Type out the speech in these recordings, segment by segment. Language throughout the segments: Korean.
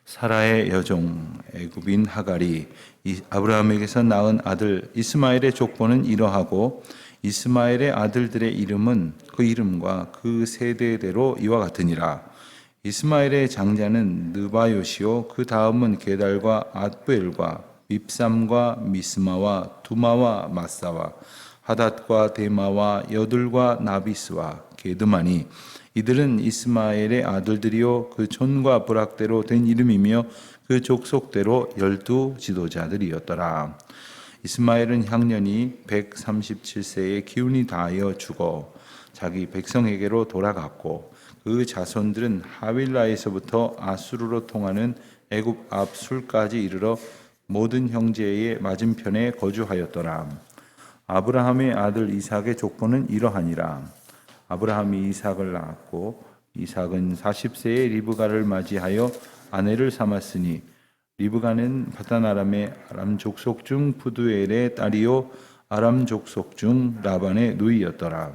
사라의 여종 애굽인 하갈이 아브라함에게서 낳은 아들 이스마엘의 족보는 이러하고 이스마엘의 아들들의 이름은 그 이름과 그 세대대로 이와 같으니라. 이스마엘의 장자는 느바요시요 그 다음은 게달과 앗부엘과 밉삼과 미스마와 두마와 마사와 하닷과 데마와 여둘과 나비스와 게드마니 이들은 이스마엘의 아들들이요 그 촌과 부락대로 된 이름이며 그 족속대로 12 지도자들이었더라. 이스마엘은 향년이 137세에 기운이 다하여 죽어 자기 백성에게로 돌아갔고 그 자손들은 하윌라에서부터 아수르로 통하는 애굽 앞 술까지 이르러 모든 형제의 맞은편에 거주하였더라. 아브라함의 아들 이삭의 족보는 이러하니라. 아브라함이 이삭을 낳았고 이삭은 40세에 리브가를 맞이하여 아내를 삼았으니 리브가는 바단 아람의 아람 족속 중 부두엘의 딸이요 아람 족속 중 라반의 누이였더라.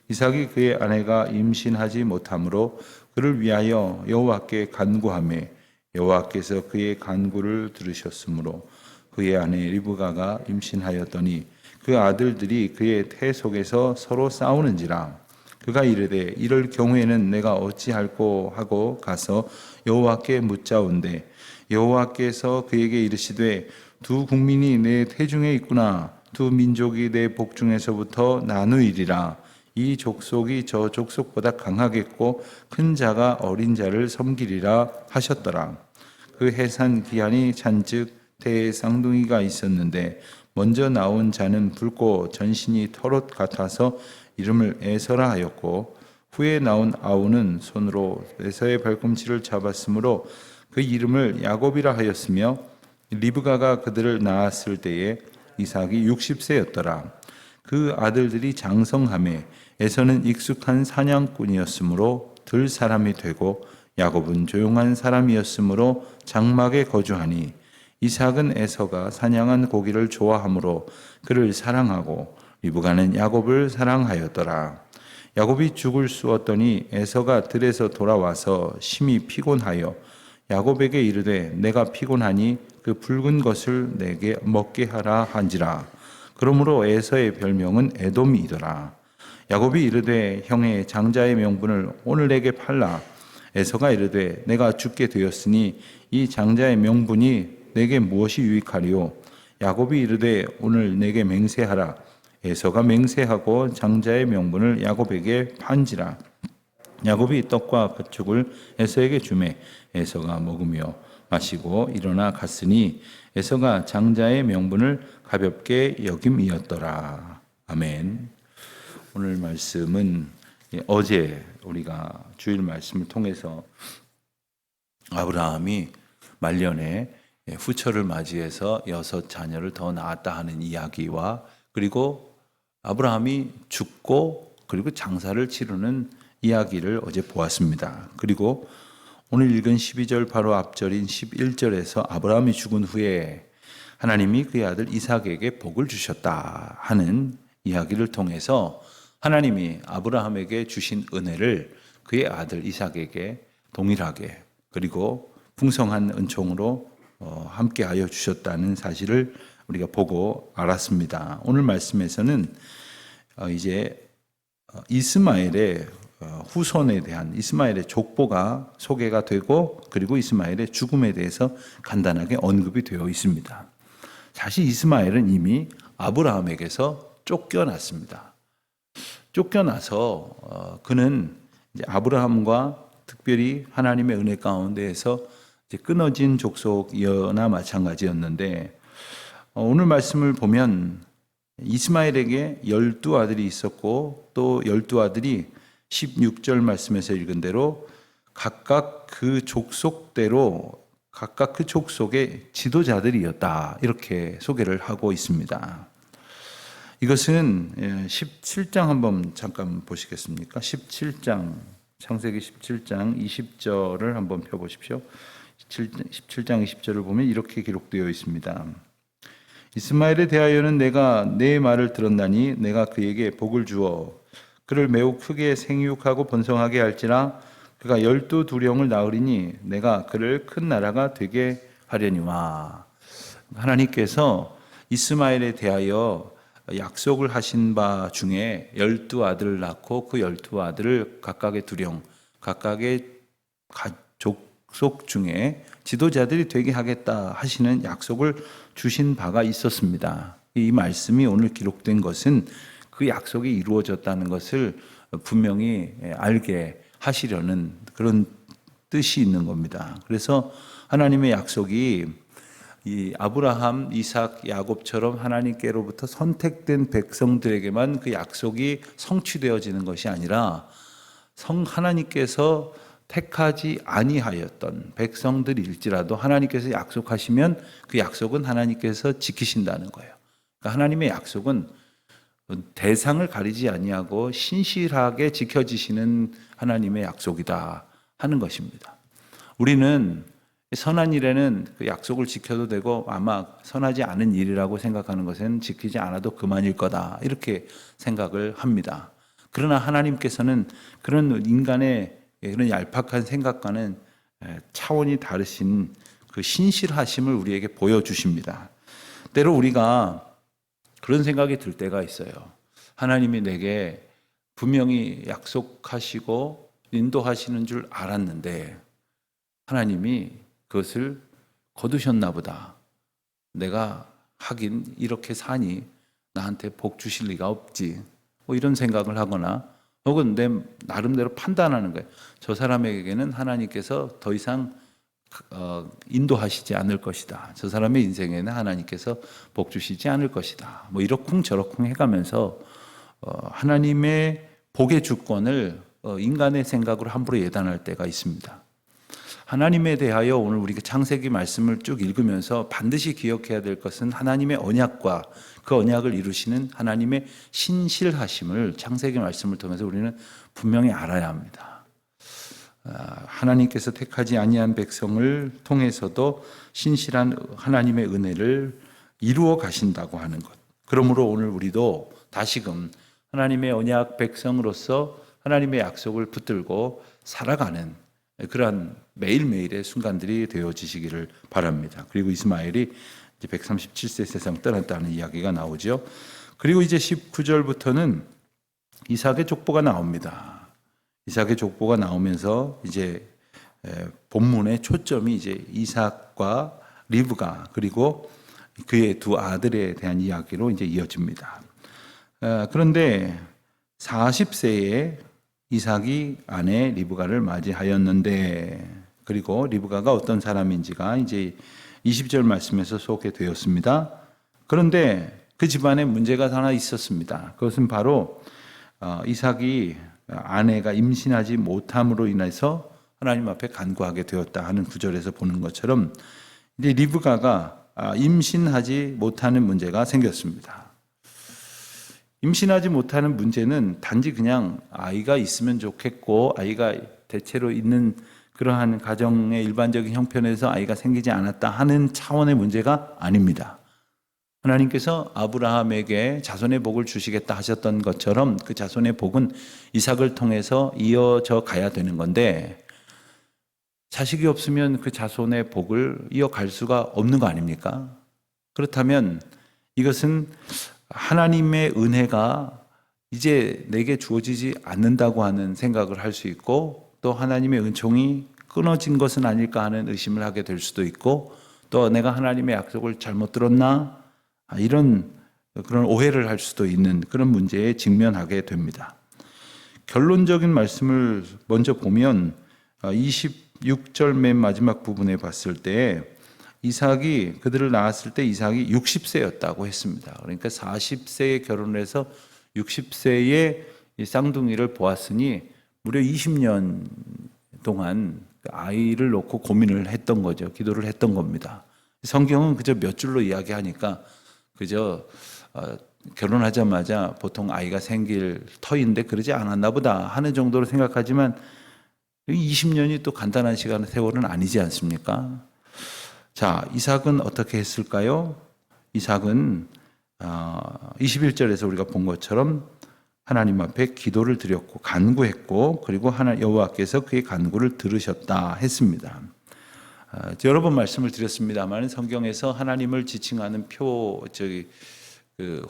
이삭이 그의 아내가 임신하지 못하므로 그를 위하여 여호와께 간구하매 여호와께서 그의 간구를 들으셨으므로 그의 아내 리브가가 임신하였더니 그 아들들이 그의 태 속에서 서로 싸우는지라. 그가 이르되 이럴 경우에는 내가 어찌할꼬 하고 가서 여호와께 묻자온대 여호와께서 그에게 이르시되 두 국민이 내 태중에 있구나 두 민족이 내 복중에서부터 나누이리라. 이 족속이 저 족속보다 강하겠고 큰 자가 어린 자를 섬기리라 하셨더라. 그 해산 기한이 찬즉 태에 쌍둥이가 있었는데 먼저 나온 자는 붉고 전신이 털옷 같아서 이름을 에서라 하였고 후에 나온 아우는 손으로 에서의 발꿈치를 잡았으므로 그 이름을 야곱이라 하였으며 리브가가 그들을 낳았을 때에 이삭이 60세였더라. 그 아들들이 장성하매 에서는 익숙한 사냥꾼이었으므로 들 사람이 되고 야곱은 조용한 사람이었으므로 장막에 거주하니 이삭은 에서가 사냥한 고기를 좋아하므로 그를 사랑하고 리브가는 야곱을 사랑하였더라. 야곱이 죽을 쑤었더니 에서가 들에서 돌아와서 심히 피곤하여 야곱에게 이르되 내가 피곤하니 그 붉은 것을 내게 먹게 하라 한지라. 그러므로 에서의 별명은 에돔이더라. 야곱이 이르되 형의 장자의 명분을 오늘 내게 팔라. 에서가 이르되 내가 죽게 되었으니 이 장자의 명분이 내게 무엇이 유익하리요? 야곱이 이르되 오늘 내게 맹세하라. 에서가 맹세하고 장자의 명분을 야곱에게 판지라. 야곱이 떡과 팥죽을 에서에게 주매 에서가 먹으며 마시고 일어나 갔으니 에서가 장자의 명분을 가볍게 여김이었더라. 아멘. 오늘 말씀은 어제 우리가 주일 말씀을 통해서 아브라함이 말년에 후처를 맞이해서 6 자녀를 더 낳았다 하는 이야기와 그리고 아브라함이 죽고 그리고 장사를 치르는 이야기를 어제 보았습니다. 그리고 오늘 읽은 12절 바로 앞절인 11절에서 아브라함이 죽은 후에 하나님이 그의 아들 이삭에게 복을 주셨다 하는 이야기를 통해서 하나님이 아브라함에게 주신 은혜를 그의 아들 이삭에게 동일하게 그리고 풍성한 은총으로 함께하여 주셨다는 사실을 우리가 보고 알았습니다. 오늘 말씀에서는 이제 이스마엘의 후손에 대한 이스마엘의 족보가 소개가 되고 그리고 이스마엘의 죽음에 대해서 간단하게 언급이 되어 있습니다. 사실 이스마엘은 이미 아브라함에게서 쫓겨났습니다. 쫓겨나서 그는 이제 아브라함과 특별히 하나님의 은혜 가운데에서 이제 끊어진 족속이나 마찬가지였는데 오늘 말씀을 보면 이스마엘에게 12아들이 있었고 또 12아들이 16절 말씀에서 읽은 대로 각각 그 족속대로 각각 그 족속의 지도자들이었다 이렇게 소개를 하고 있습니다. 이것은 17장 한번 잠깐 보시겠습니까? 17장 창세기 17장 20절을 한번 펴보십시오. 17장 20절을 보면 이렇게 기록되어 있습니다. 이스마엘에 대하여는 내가 내 말을 들었나니 내가 그에게 복을 주어 그를 매우 크게 생육하고 번성하게 할지라 그가 12두령을 낳으리니 내가 그를 큰 나라가 되게 하려니와. 하나님께서 이스마엘에 대하여 약속을 하신 바 중에 12아들을 낳고 그 12아들을 각각의 두령, 각각의 족속 중에 지도자들이 되게 하겠다 하시는 약속을 주신 바가 있었습니다. 이 말씀이 오늘 기록된 것은 그 약속이 이루어졌다는 것을 분명히 알게 하시려는 그런 뜻이 있는 겁니다. 그래서 하나님의 약속이 이 아브라함, 이삭, 야곱처럼 하나님께로부터 선택된 백성들에게만 그 약속이 성취되어지는 것이 아니라 하나님께서 택하지 아니하였던 백성들일지라도 하나님께서 약속하시면 그 약속은 하나님께서 지키신다는 거예요. 그러니까 하나님의 약속은 대상을 가리지 아니하고 신실하게 지켜지시는 하나님의 약속이다 하는 것입니다. 우리는 선한 일에는 그 약속을 지켜도 되고 아마 선하지 않은 일이라고 생각하는 것은 지키지 않아도 그만일 거다 이렇게 생각을 합니다. 그러나 하나님께서는 그런 인간의 그런 얄팍한 생각과는 차원이 다르신 그 신실하심을 우리에게 보여주십니다. 때로 우리가 그런 생각이 들 때가 있어요. 하나님이 내게 분명히 약속하시고 인도하시는 줄 알았는데 하나님이 그것을 거두셨나 보다. 내가 하긴 이렇게 사니 나한테 복 주실 리가 없지. 뭐 이런 생각을 하거나 혹은 내 나름대로 판단하는 거예요. 저 사람에게는 하나님께서 더 이상 인도하시지 않을 것이다. 저 사람의 인생에는 하나님께서 복 주시지 않을 것이다. 뭐 이러쿵 저러쿵 해가면서 하나님의 복의 주권을 인간의 생각으로 함부로 예단할 때가 있습니다. 하나님에 대하여 오늘 우리가 창세기 말씀을 쭉 읽으면서 반드시 기억해야 될 것은 하나님의 언약과 그 언약을 이루시는 하나님의 신실하심을 창세기 말씀을 통해서 우리는 분명히 알아야 합니다. 하나님께서 택하지 아니한 백성을 통해서도 신실한 하나님의 은혜를 이루어 가신다고 하는 것. 그러므로 오늘 우리도 다시금 하나님의 언약 백성으로서 하나님의 약속을 붙들고 살아가는 그러한 매일매일의 순간들이 되어지시기를 바랍니다. 그리고 이스마엘이 이제 137세 세상 떠났다는 이야기가 나오죠. 그리고 이제 19절부터는 이삭의 족보가 나옵니다. 이삭의 족보가 나오면서 이제 본문의 초점이 이제 이삭과 리브가 그리고 그의 두 아들에 대한 이야기로 이제 이어집니다. 그런데 40세에 이삭이 아내 리브가를 맞이하였는데 그리고 리브가가 어떤 사람인지가 이제 20절 말씀에서 소개되었습니다. 그런데 그 집안에 문제가 하나 있었습니다. 그것은 바로 이삭이 아내가 임신하지 못함으로 인해서 하나님 앞에 간구하게 되었다 하는 구절에서 보는 것처럼 이제 리브가가 임신하지 못하는 문제가 생겼습니다. 임신하지 못하는 문제는 단지 그냥 아이가 있으면 좋겠고 아이가 대체로 있는 그러한 가정의 일반적인 형편에서 아이가 생기지 않았다 하는 차원의 문제가 아닙니다. 하나님께서 아브라함에게 자손의 복을 주시겠다 하셨던 것처럼 그 자손의 복은 이삭을 통해서 이어져 가야 되는 건데 자식이 없으면 그 자손의 복을 이어갈 수가 없는 거 아닙니까? 그렇다면 이것은 하나님의 은혜가 이제 내게 주어지지 않는다고 하는 생각을 할 수 있고 또 하나님의 은총이 끊어진 것은 아닐까 하는 의심을 하게 될 수도 있고 또 내가 하나님의 약속을 잘못 들었나 이런 그런 오해를 할 수도 있는 그런 문제에 직면하게 됩니다. 결론적인 말씀을 먼저 보면 26절 맨 마지막 부분에 봤을 때 이삭이 그들을 낳았을 때 이삭이 60세였다고 했습니다. 그러니까 40세에 결혼을 해서 60세에 이 쌍둥이를 보았으니 무려 20년 동안 아이를 놓고 고민을 했던 거죠. 기도를 했던 겁니다. 성경은 그저 몇 줄로 이야기하니까 그저 결혼하자마자 보통 아이가 생길 터인데 그러지 않았나 보다 하는 정도로 생각하지만 20년이 또 간단한 시간 세월은 아니지 않습니까? 자, 이삭은 어떻게 했을까요? 이삭은 21절에서 우리가 본 것처럼 하나님 앞에 기도를 드렸고 간구했고 그리고 여호와께서 그의 간구를 들으셨다 했습니다. 여러 번 말씀을 드렸습니다만 성경에서 하나님을 지칭하는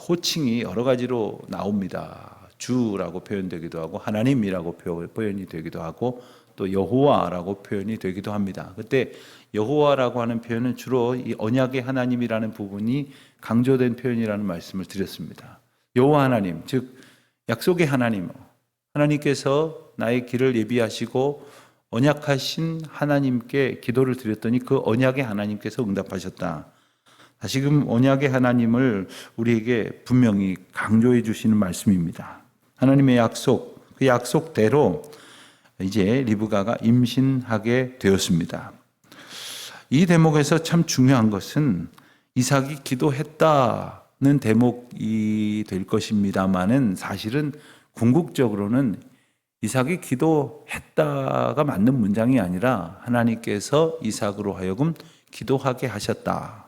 호칭이 여러 가지로 나옵니다. 주라고 표현되기도 하고 하나님이라고 표현이 되기도 하고 또 여호와라고 표현이 되기도 합니다. 그때 여호와라고 하는 표현은 주로 이 언약의 하나님이라는 부분이 강조된 표현이라는 말씀을 드렸습니다. 여호와 하나님, 즉 약속의 하나님, 하나님께서 나의 길을 예비하시고 언약하신 하나님께 기도를 드렸더니 그 언약의 하나님께서 응답하셨다. 다시금 언약의 하나님을 우리에게 분명히 강조해 주시는 말씀입니다. 하나님의 약속, 그 약속대로 이제 리브가가 임신하게 되었습니다. 이 대목에서 참 중요한 것은 이삭이 기도했다는 대목이 될 것입니다만은 사실은 궁극적으로는 이삭이 기도했다가 맞는 문장이 아니라 하나님께서 이삭으로 하여금 기도하게 하셨다.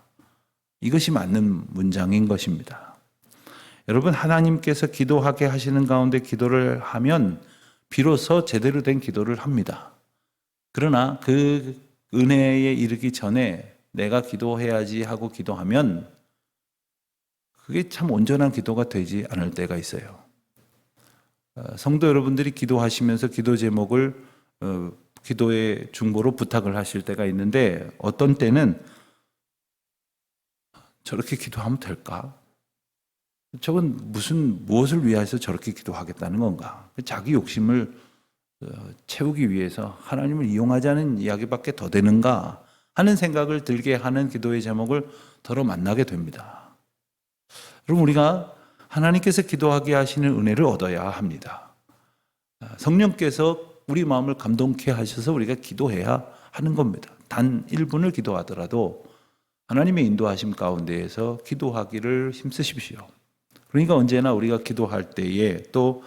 이것이 맞는 문장인 것입니다. 여러분, 하나님께서 기도하게 하시는 가운데 기도를 하면 비로소 제대로 된 기도를 합니다. 그러나 그 은혜에 이르기 전에 내가 기도해야지 하고 기도하면 그게 참 온전한 기도가 되지 않을 때가 있어요. 성도 여러분들이 기도하시면서 기도 제목을 기도의 중보로 부탁을 하실 때가 있는데 어떤 때는 저렇게 기도하면 될까? 저건 무엇을 위해서 저렇게 기도하겠다는 건가? 자기 욕심을 채우기 위해서 하나님을 이용하자는 이야기밖에 더 되는가 하는 생각을 들게 하는 기도의 제목을 더러 만나게 됩니다. 그럼 우리가 하나님께서 기도하게 하시는 은혜를 얻어야 합니다. 성령께서 우리 마음을 감동케 하셔서 우리가 기도해야 하는 겁니다. 단 1분을 기도하더라도 하나님의 인도하심 가운데에서 기도하기를 힘쓰십시오. 그러니까 언제나 우리가 기도할 때에 또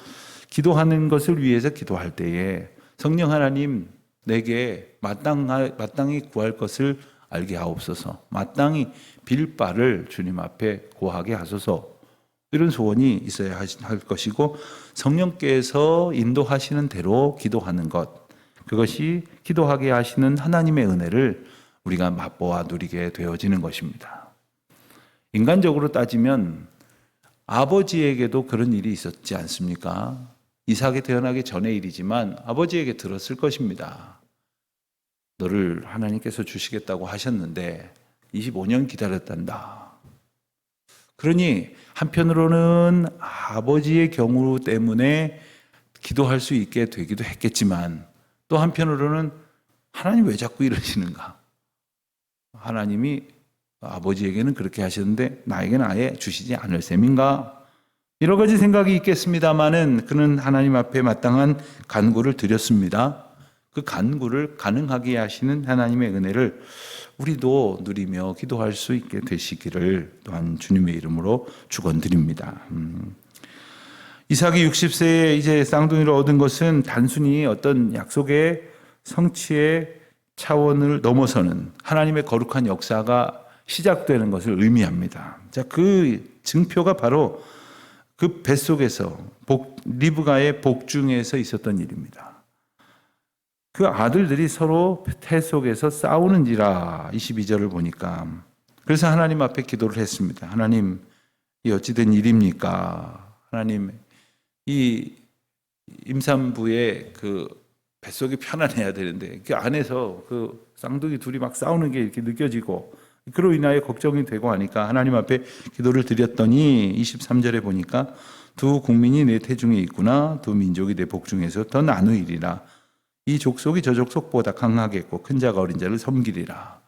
기도하는 것을 위해서 기도할 때에 성령 하나님 내게 마땅히 구할 것을 알게 하옵소서. 마땅히 빌 바를 주님 앞에 고하게 하소서. 이런 소원이 있어야 할 것이고 성령께서 인도하시는 대로 기도하는 것, 그것이 기도하게 하시는 하나님의 은혜를 우리가 맛보아 누리게 되어지는 것입니다. 인간적으로 따지면 아버지에게도 그런 일이 있었지 않습니까? 이삭이 태어나기 전의 일이지만 아버지에게 들었을 것입니다. 너를 하나님께서 주시겠다고 하셨는데 25년 기다렸단다. 그러니 한편으로는 아버지의 경우 때문에 기도할 수 있게 되기도 했겠지만 또 한편으로는 하나님 왜 자꾸 이러시는가? 하나님이 아버지에게는 그렇게 하셨는데 나에게는 아예 주시지 않을 셈인가? 여러 가지 생각이 있겠습니다마는 그는 하나님 앞에 마땅한 간구를 드렸습니다. 그 간구를 가능하게 하시는 하나님의 은혜를 우리도 누리며 기도할 수 있게 되시기를 또한 주님의 이름으로 축원드립니다. 이삭이 60세에 이제 쌍둥이를 얻은 것은 단순히 어떤 약속의 성취의 차원을 넘어서는 하나님의 거룩한 역사가 시작되는 것을 의미합니다. 자, 그 증표가 바로 그 뱃속에서 리브가의 복중에서 있었던 일입니다. 그 아들들이 서로 태 속에서 싸우는지라 22절을 보니까 그래서 하나님 앞에 기도를 했습니다. 하나님, 이 어찌된 일입니까? 하나님, 이 임산부의 그 뱃속이 편안해야 되는데 그 안에서 그 쌍둥이 둘이 막 싸우는 게 이렇게 느껴지고 그로 인하여 걱정이 되고 하니까 하나님 앞에 기도를 드렸더니 23절에 보니까 두 국민이 내 태중에 있구나, 두 민족이 내 복중에서 더 나누이리라. 이 족속이 저 족속보다 강하겠고 큰 자가 어린 자를 섬기리라.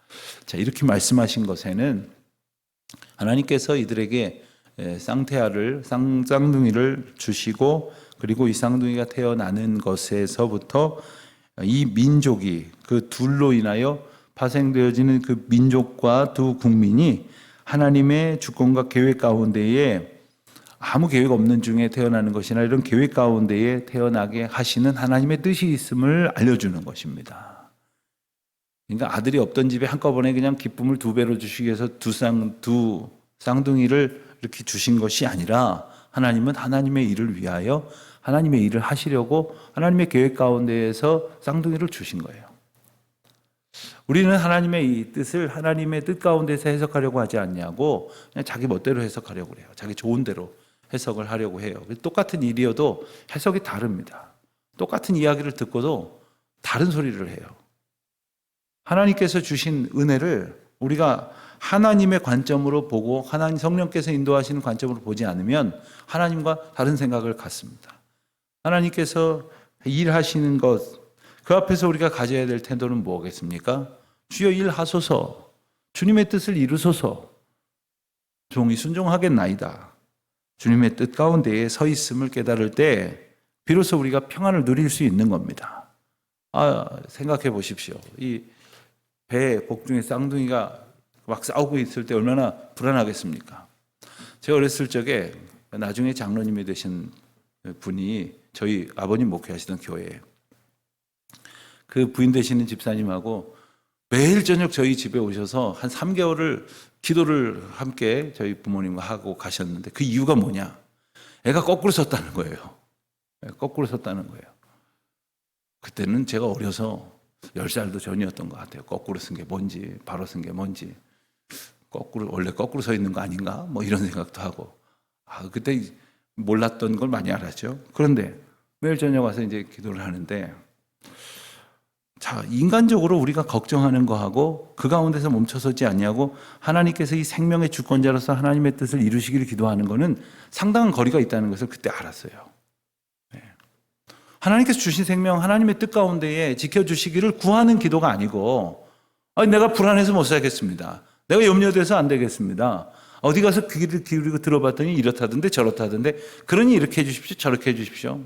자, 이렇게 말씀하신 것에는 하나님께서 이들에게 쌍둥이를 주시고 그리고 이 쌍둥이가 태어나는 것에서부터 이 민족이 그 둘로 인하여 파생되어지는 그 민족과 두 국민이 하나님의 주권과 계획 가운데에 아무 계획 없는 중에 태어나는 것이나 이런 계획 가운데에 태어나게 하시는 하나님의 뜻이 있음을 알려주는 것입니다. 그러니까 아들이 없던 집에 한꺼번에 그냥 기쁨을 2배로 주시기 위해서 두 쌍둥이를 이렇게 주신 것이 아니라 하나님은 하나님의 일을 위하여 하나님의 일을 하시려고 하나님의 계획 가운데에서 쌍둥이를 주신 거예요. 우리는 하나님의 이 뜻을 하나님의 뜻 가운데서 해석하려고 하지 않냐고 그냥 자기 멋대로 해석하려고 해요. 자기 좋은 대로 해석을 하려고 해요. 똑같은 일이어도 해석이 다릅니다. 똑같은 이야기를 듣고도 다른 소리를 해요. 하나님께서 주신 은혜를 우리가 하나님의 관점으로 보고 하나님 성령께서 인도하시는 관점으로 보지 않으면 하나님과 다른 생각을 갖습니다. 하나님께서 일하시는 것, 그 앞에서 우리가 가져야 될 태도는 뭐겠습니까? 주여 일하소서, 주님의 뜻을 이루소서, 종이 순종하겠나이다. 주님의 뜻 가운데에 서 있음을 깨달을 때 비로소 우리가 평안을 누릴 수 있는 겁니다. 생각해 보십시오. 이 배 복중에 쌍둥이가 막 싸우고 있을 때 얼마나 불안하겠습니까? 제가 어렸을 적에 나중에 장로님이 되신 분이 저희 아버님 목회하시던 교회에 그 부인 되시는 집사님하고 매일 저녁 저희 집에 오셔서 한 3개월을 기도를 함께 저희 부모님과 하고 가셨는데 그 이유가 뭐냐? 애가 거꾸로 섰다는 거예요. 거꾸로 섰다는 거예요. 그때는 제가 어려서 10살도 전이었던 것 같아요. 거꾸로 쓴 게 뭔지, 바로 쓴 게 뭔지. 원래 거꾸로 서 있는 거 아닌가? 뭐 이런 생각도 하고. 그때 몰랐던 걸 많이 알았죠. 그런데 매일 저녁 와서 이제 기도를 하는데, 자, 인간적으로 우리가 걱정하는 거하고 그 가운데서 멈춰서지 않냐고 하나님께서 이 생명의 주권자로서 하나님의 뜻을 이루시기를 기도하는 것은 상당한 거리가 있다는 것을 그때 알았어요. 하나님께서 주신 생명, 하나님의 뜻 가운데에 지켜주시기를 구하는 기도가 아니고, 내가 불안해서 못 살겠습니다. 내가 염려돼서 안 되겠습니다. 어디 가서 귀를 기울이고 들어봤더니 이렇다던데 저렇다던데, 그러니 이렇게 해주십시오, 저렇게 해주십시오.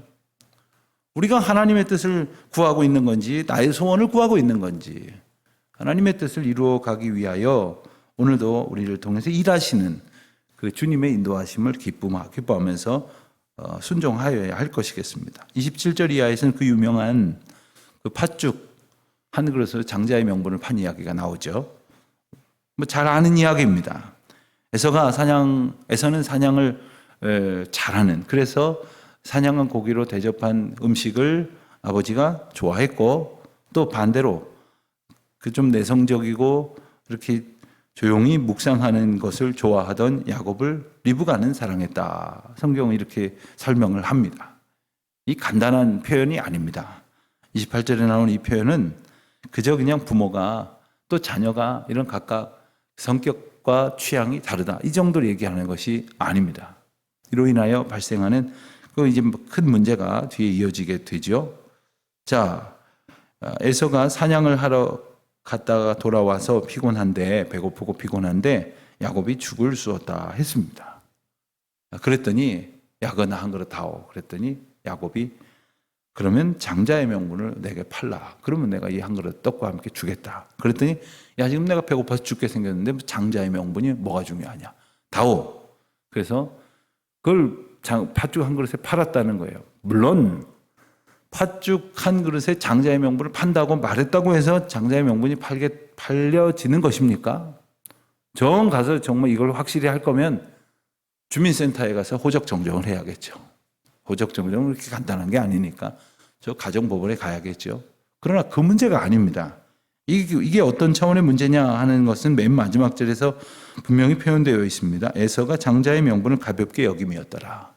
우리가 하나님의 뜻을 구하고 있는 건지, 나의 소원을 구하고 있는 건지, 하나님의 뜻을 이루어 가기 위하여 오늘도 우리를 통해서 일하시는 그 주님의 인도하심을 기뻐하면서 순종하여야 할 것이겠습니다. 27절 이하에서는 그 유명한 그 팥죽 한 그릇으로 장자의 명분을 판 이야기가 나오죠. 잘 아는 이야기입니다. 에서는 사냥을 잘하는, 그래서 사냥한 고기로 대접한 음식을 아버지가 좋아했고, 또 반대로 그 좀 내성적이고 이렇게 조용히 묵상하는 것을 좋아하던 야곱을 리브가는 사랑했다. 성경은 이렇게 설명을 합니다. 이 간단한 표현이 아닙니다. 28절에 나오는 이 표현은 그저 그냥 부모가 또 자녀가 이런 각각 성격과 취향이 다르다, 이 정도로 얘기하는 것이 아닙니다. 이로 인하여 발생하는 이제 큰 문제가 뒤에 이어지게 되죠. 자, 에서가 사냥을 하러 갔다가 돌아와서 배고프고 피곤한데 야곱이 죽을 쑤었다 했습니다. 그랬더니 야거나 한 그릇 다오. 그랬더니 야곱이 그러면 장자의 명분을 내게 팔라. 그러면 내가 이 한 그릇 떡과 함께 주겠다. 그랬더니 지금 내가 배고파서 죽게 생겼는데 장자의 명분이 뭐가 중요하냐. 다오. 그래서 그걸 팥죽 한 그릇에 팔았다는 거예요. 물론 팥죽 한 그릇에 장자의 명분을 판다고 말했다고 해서 장자의 명분이 팔려지는 것입니까? 정 가서 정말 이걸 확실히 할 거면 주민센터에 가서 호적 정정을 해야겠죠. 호적 정정은 그렇게 간단한 게 아니니까 저 가정법원에 가야겠죠. 그러나 그 문제가 아닙니다. 이게 어떤 차원의 문제냐 하는 것은 맨 마지막 절에서 분명히 표현되어 있습니다. 에서가 장자의 명분을 가볍게 여김이었더라.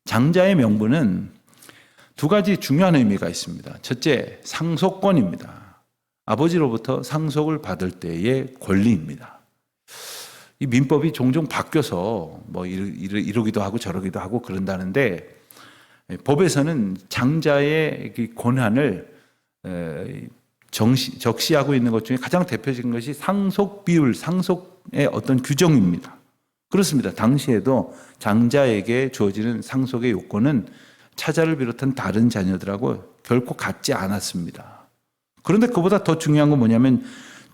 장자의 명분은 두 가지 중요한 의미가 있습니다. 첫째, 상속권입니다. 아버지로부터 상속을 받을 때의 권리입니다. 이 민법이 종종 바뀌어서 이러기도 하고 저러기도 하고 그런다는데, 법에서는 장자의 권한을 적시하고 있는 것 중에 가장 대표적인 것이 상속 비율, 상속의 어떤 규정입니다. 그렇습니다. 당시에도 장자에게 주어지는 상속의 요건은 차자를 비롯한 다른 자녀들하고 결코 같지 않았습니다. 그런데 그보다 더 중요한 건 뭐냐면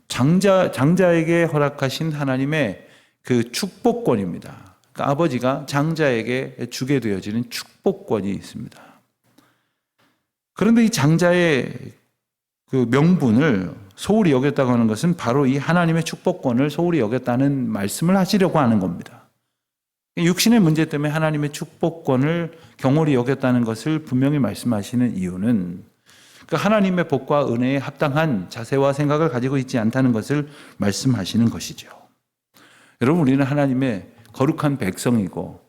장자에게 허락하신 하나님의 그 축복권입니다. 그러니까 아버지가 장자에게 주게 되어지는 축복권이 있습니다. 그런데 이 장자의 그 명분을 소홀히 여겼다고 하는 것은 바로 이 하나님의 축복권을 소홀히 여겼다는 말씀을 하시려고 하는 겁니다. 육신의 문제 때문에 하나님의 축복권을 경홀히 여겼다는 것을 분명히 말씀하시는 이유는 그 하나님의 복과 은혜에 합당한 자세와 생각을 가지고 있지 않다는 것을 말씀하시는 것이죠. 여러분, 우리는 하나님의 거룩한 백성이고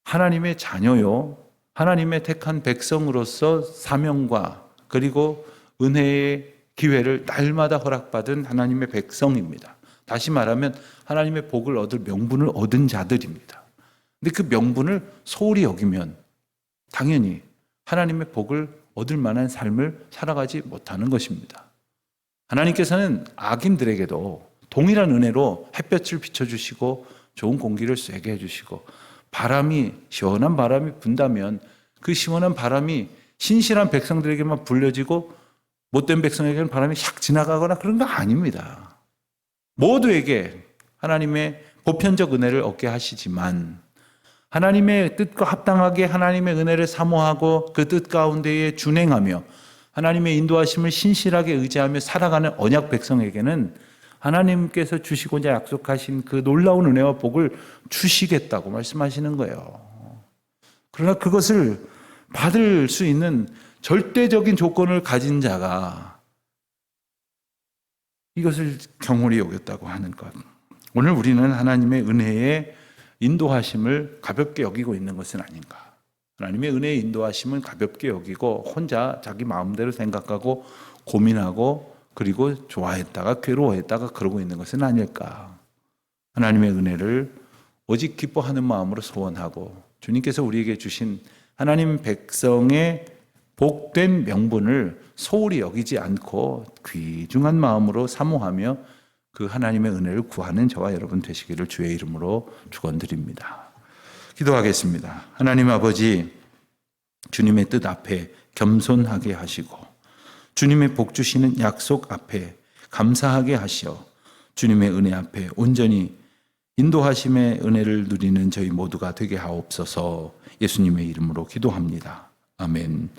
하나님의 자녀요, 하나님의 택한 백성으로서 사명과 그리고 은혜의 기회를 날마다 허락받은 하나님의 백성입니다. 다시 말하면 하나님의 복을 얻을 명분을 얻은 자들입니다. 근데 그 명분을 소홀히 여기면 당연히 하나님의 복을 얻을 만한 삶을 살아가지 못하는 것입니다. 하나님께서는 악인들에게도 동일한 은혜로 햇볕을 비춰주시고 좋은 공기를 쐬게 해주시고 시원한 바람이 분다면 그 시원한 바람이 신실한 백성들에게만 불려지고 못된 백성에게는 바람이 샥 지나가거나 그런 거 아닙니다. 모두에게 하나님의 보편적 은혜를 얻게 하시지만 하나님의 뜻과 합당하게 하나님의 은혜를 사모하고 그 뜻 가운데에 준행하며 하나님의 인도하심을 신실하게 의지하며 살아가는 언약 백성에게는 하나님께서 주시고자 약속하신 그 놀라운 은혜와 복을 주시겠다고 말씀하시는 거예요. 그러나 그것을 받을 수 있는 절대적인 조건을 가진 자가 이것을 경홀히 여겼다고 하는 것. 오늘 우리는 하나님의 은혜의 인도하심을 가볍게 여기고 있는 것은 아닌가. 하나님의 은혜의 인도하심은 가볍게 여기고 혼자 자기 마음대로 생각하고 고민하고 그리고 좋아했다가 괴로워했다가 그러고 있는 것은 아닐까. 하나님의 은혜를 오직 기뻐하는 마음으로 소원하고 주님께서 우리에게 주신 하나님 백성의 복된 명분을 소홀히 여기지 않고 귀중한 마음으로 사모하며 그 하나님의 은혜를 구하는 저와 여러분 되시기를 주의 이름으로 축원드립니다. 기도하겠습니다. 하나님 아버지, 주님의 뜻 앞에 겸손하게 하시고 주님의 복 주시는 약속 앞에 감사하게 하시어 주님의 은혜 앞에 온전히 인도하심의 은혜를 누리는 저희 모두가 되게 하옵소서. 예수님의 이름으로 기도합니다. 아멘.